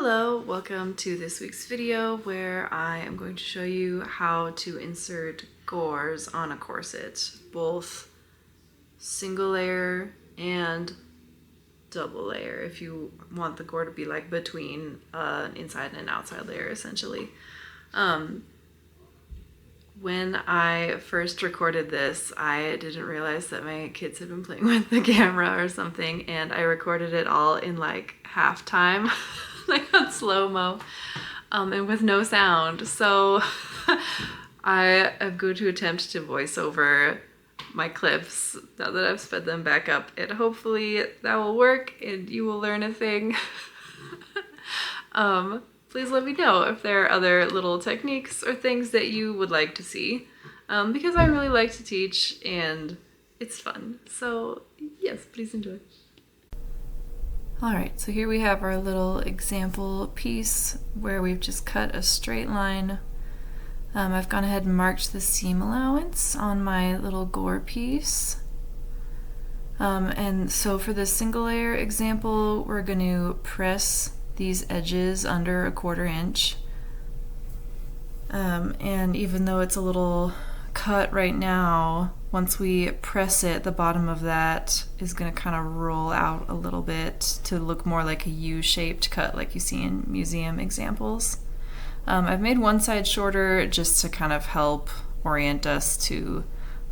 Hello, welcome to this week's video where I am going to show you how to insert gores on a corset, both single layer and double layer, if you want the gore to be like between an inside and an outside layer essentially. When I first recorded this, I didn't realize that my kids had been playing with the camera or something, and I recorded it all in like half time, like on slow-mo, and with no sound. So I am going to attempt to voice over my clips now that I've sped them back up, and hopefully that will work and you will learn a thing. Please let me know if there are other little techniques or things that you would like to see, because I really like to teach and it's fun. So yes, please enjoy. Alright, so here we have our little example piece where we've just cut a straight line. I've gone ahead and marked the seam allowance on my little gore piece. And so for this single layer example, we're going to press these edges under 1/4 inch. And even though it's a little cut right now, once we press it, the bottom of that is going to kind of roll out a little bit to look more like a U-shaped cut like you see in museum examples. I've made one side shorter just to kind of help orient us to,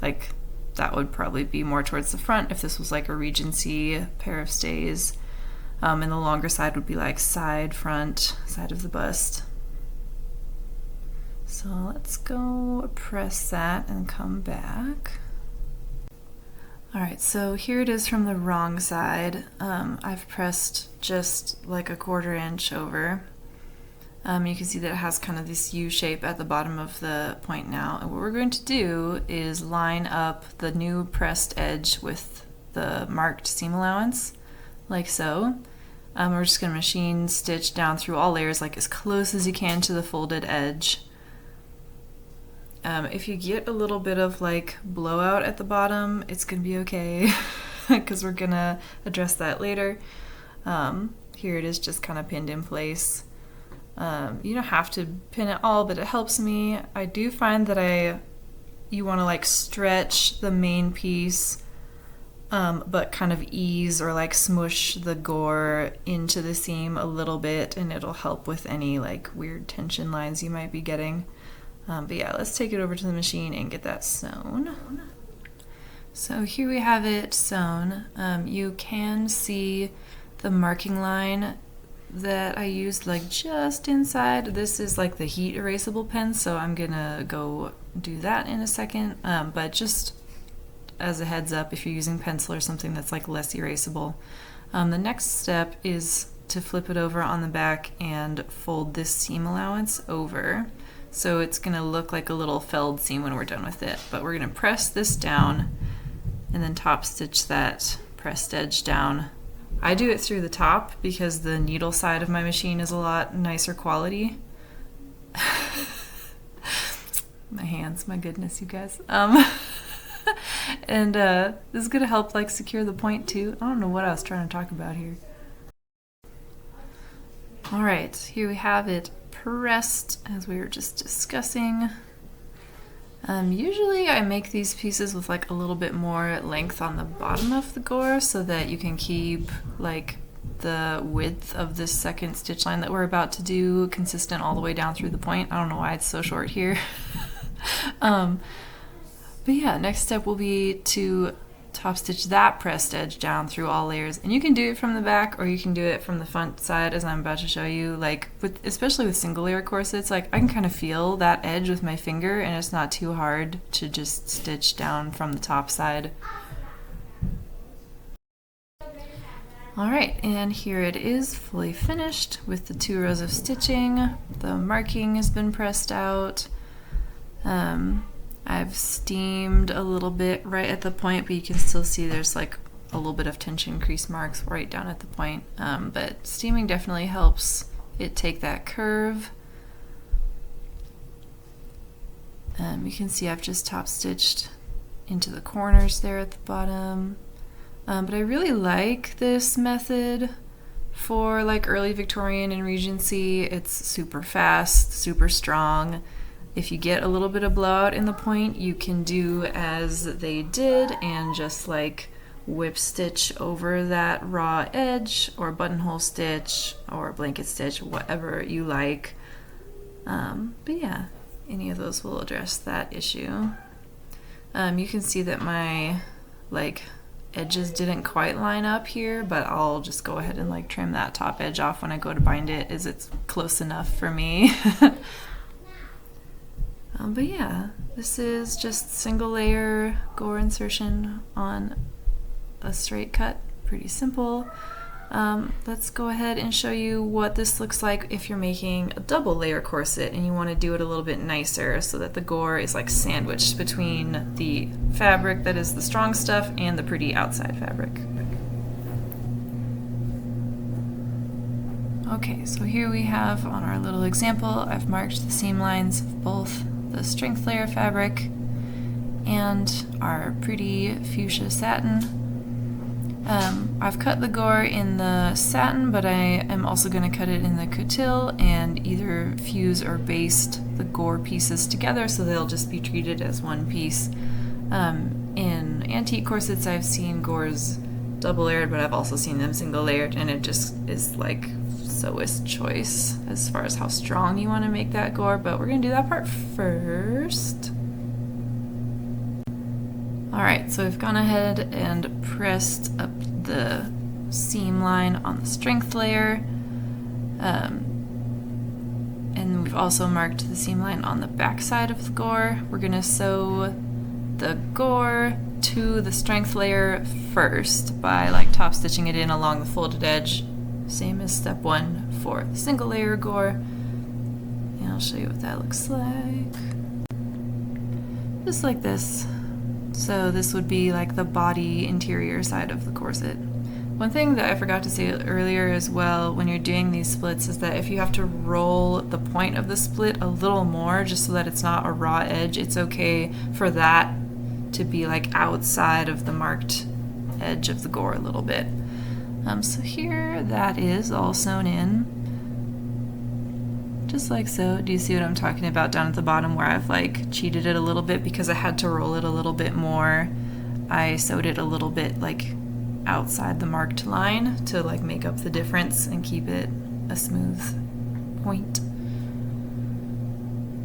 like, that would probably be more towards the front if this was like a Regency pair of stays. And the longer side would be like side, front, side of the bust. So let's go press that and come back. Alright, so here it is from the wrong side. I've pressed just like 1/4 inch over. You can see that it has kind of this U shape at the bottom of the point now. And what we're going to do is line up the new pressed edge with the marked seam allowance, like so. We're just going to machine stitch down through all layers, like as close as you can to the folded edge. If you get a little bit of like blowout at the bottom, it's going to be okay, because we're going to address that later. Here it is just kind of pinned in place. You don't have to pin it all, but it helps me. I do find that you want to like stretch the main piece, but kind of ease or like smush the gore into the seam a little bit, and it'll help with any like weird tension lines you might be getting. But yeah, let's take it over to the machine and get that sewn. So here we have it sewn. You can see the marking line that I used like just inside. This is like the heat erasable pen, so I'm gonna go do that in a second, but just as a heads up, if you're using pencil or something that's like less erasable, the next step is to flip it over on the back and fold this seam allowance over. So it's going to look like a little felled seam when we're done with it, but we're going to press this down and then top stitch that pressed edge down. I do it through the top because the needle side of my machine is a lot nicer quality. My hands, my goodness, you guys. And this is going to help like secure the point too. I don't know what I was trying to talk about here. Alright, here we have it pressed as we were just discussing. Usually I make these pieces with like a little bit more length on the bottom of the gore so that you can keep like the width of this second stitch line that we're about to do consistent all the way down through the point. I don't know why it's so short here. But yeah, next step will be to top stitch that pressed edge down through all layers, and you can do it from the back or you can do it from the front side as I'm about to show you. Like especially with single layer corsets, like I can kind of feel that edge with my finger and it's not too hard to just stitch down from the top side. Alright, and here it is fully finished with the 2 rows of stitching. The marking has been pressed out. I've steamed a little bit right at the point, but you can still see there's like a little bit of tension crease marks right down at the point. But steaming definitely helps it take that curve. You can see I've just top stitched into the corners there at the bottom. But I really like this method For like early Victorian and Regency, it's super fast, super strong. If you get a little bit of blowout in the point, you can do as they did and just like whip stitch over that raw edge, or buttonhole stitch, or blanket stitch, whatever you like. But yeah, any of those will address that issue. You can see that my like edges didn't quite line up here, but I'll just go ahead and like trim that top edge off when I go to bind it, as it's close enough for me. But yeah, this is just single layer gore insertion on a straight cut. Pretty simple. Let's go ahead and show you what this looks like if you're making a double layer corset and you want to do it a little bit nicer so that the gore is like sandwiched between the fabric that is the strong stuff and the pretty outside fabric. Okay, so here we have on our little example, I've marked the seam lines of both the strength layer fabric and our pretty fuchsia satin. I've cut the gore in the satin, but I am also going to cut it in the coutil and either fuse or baste the gore pieces together so they'll just be treated as one piece. In antique corsets, I've seen gores double layered, but I've also seen them single layered, and it just is like sewist choice as far as how strong you want to make that gore, but we're going to do that part first. Alright, so we've gone ahead and pressed up the seam line on the strength layer, and we've also marked the seam line on the back side of the gore. We're going to sew the gore to the strength layer first by like top stitching it in along the folded edge, same as step 1 for the single layer gore, and I'll show you what that looks like. Just like this. So this would be like the body interior side of the corset. One thing that I forgot to say earlier as well when you're doing these splits is that if you have to roll the point of the split a little more just so that it's not a raw edge, it's okay for that to be like outside of the marked edge of the gore a little bit. So here that is all sewn in. Just like so. Do you see what I'm talking about down at the bottom where I've like cheated it a little bit because I had to roll it a little bit more? I sewed it a little bit like outside the marked line to like make up the difference and keep it a smooth point.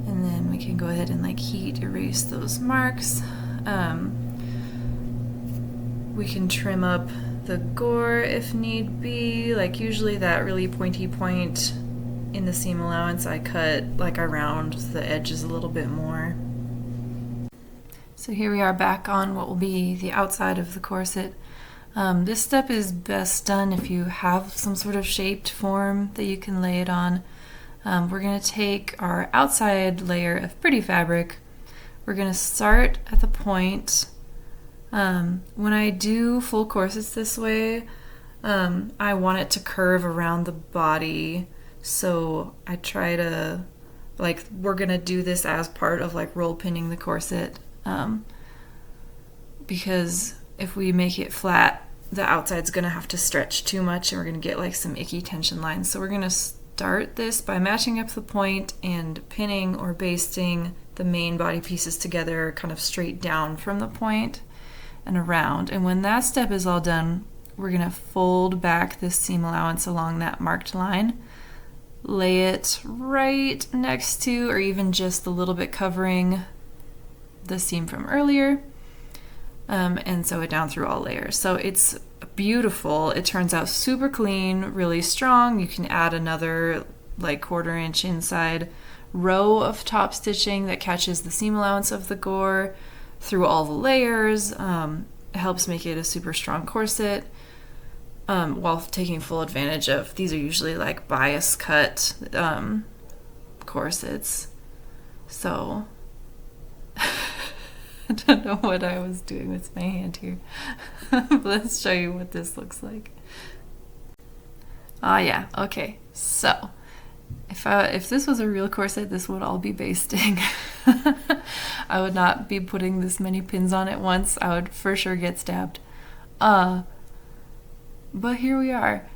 And then we can go ahead and like heat erase those marks. We can trim up the gore if need be. Like usually that really pointy point in the seam allowance I cut like around the edges a little bit more. So here we are back on what will be the outside of the corset. This step is best done if you have some sort of shaped form that you can lay it on. We're going to take our outside layer of pretty fabric. We're going to start at the point. When I do full corsets this way, I want it to curve around the body. So I try to, like, we're going to do this as part of like roll pinning the corset, because if we make it flat, the outside's going to have to stretch too much and we're going to get like some icky tension lines. So we're going to start this by matching up the point and pinning or basting the main body pieces together kind of straight down from the point and around. And when that step is all done, we're going to fold back this seam allowance along that marked line, lay it right next to or even just a little bit covering the seam from earlier, and sew it down through all layers. So it's beautiful. It turns out super clean, really strong. You can add another like 1/4 inch inside row of top stitching that catches the seam allowance of the gore through all the layers. It helps make it a super strong corset, while taking full advantage of, these are usually like bias cut corsets. So I don't know what I was doing with my hand here. But let's show you what this looks like. Yeah, okay. So if this was a real corset, this would all be basting. I would not be putting this many pins on at once. I would for sure get stabbed. But here we are.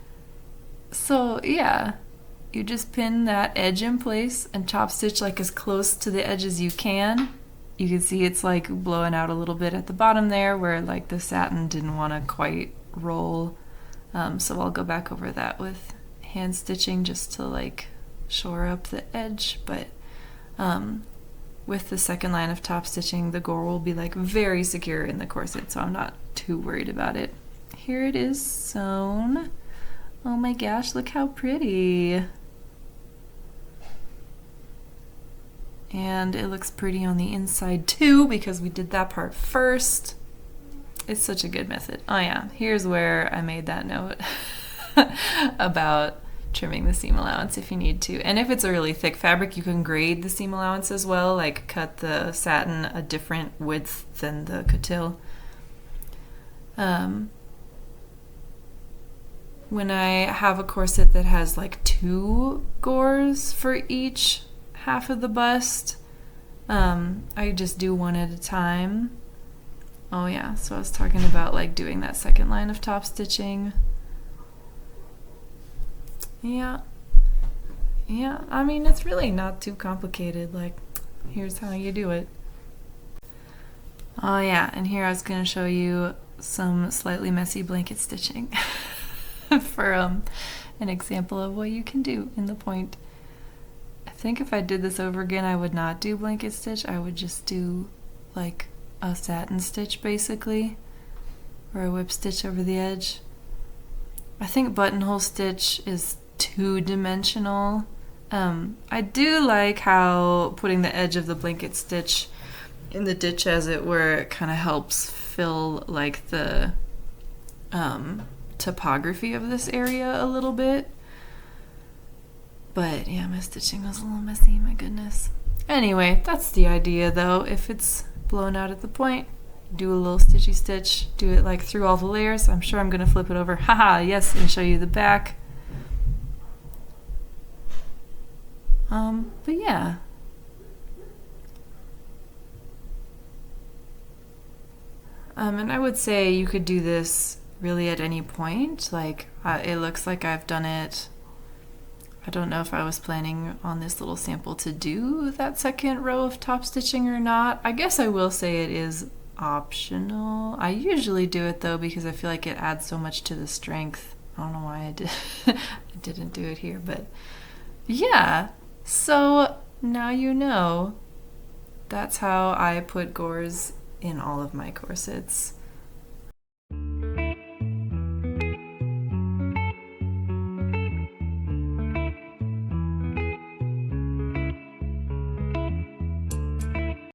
So yeah, you just pin that edge in place and top stitch like as close to the edge as you can. You can see it's like blowing out a little bit at the bottom there where like the satin didn't want to quite roll. So I'll go back over that with hand stitching just to like shore up the edge. But with the second line of top stitching, the gore will be like very secure in the corset, so I'm not too worried about it. Here it is sewn. Oh my gosh, look how pretty. And it looks pretty on the inside too because we did that part first. It's such a good method. Oh yeah, here's where I made that note about trimming the seam allowance if you need to. And if it's a really thick fabric, you can grade the seam allowance as well, like cut the satin a different width than the coutil. When I have a corset that has like 2 gores for each half of the bust, I just do one at a time. Oh yeah, so I was talking about like doing that second line of top stitching. Yeah, I mean, it's really not too complicated. Like, here's how you do it. Oh yeah, and here I was going to show you some slightly messy blanket stitching for an example of what you can do in the point. I think if I did this over again, I would not do blanket stitch. I would just do like a satin stitch basically, or a whip stitch over the edge. I think buttonhole stitch is two-dimensional. I do like how putting the edge of the blanket stitch in the ditch, as it were, kind of helps fill like the topography of this area a little bit. But yeah, my stitching was a little messy, my goodness. Anyway, that's the idea though. If it's blown out at the point, do a little stitchy stitch, do it like through all the layers. I'm sure I'm gonna flip it over, haha, yes, and show you the back. But yeah. And I would say you could do this really at any point. Like, it looks like I've done it. I don't know if I was planning on this little sample to do that second row of top stitching or not. I guess I will say it is optional. I usually do it though because I feel like it adds so much to the strength. I don't know why I didn't do it here, but yeah. So now you know. That's how I put gores in all of my corsets.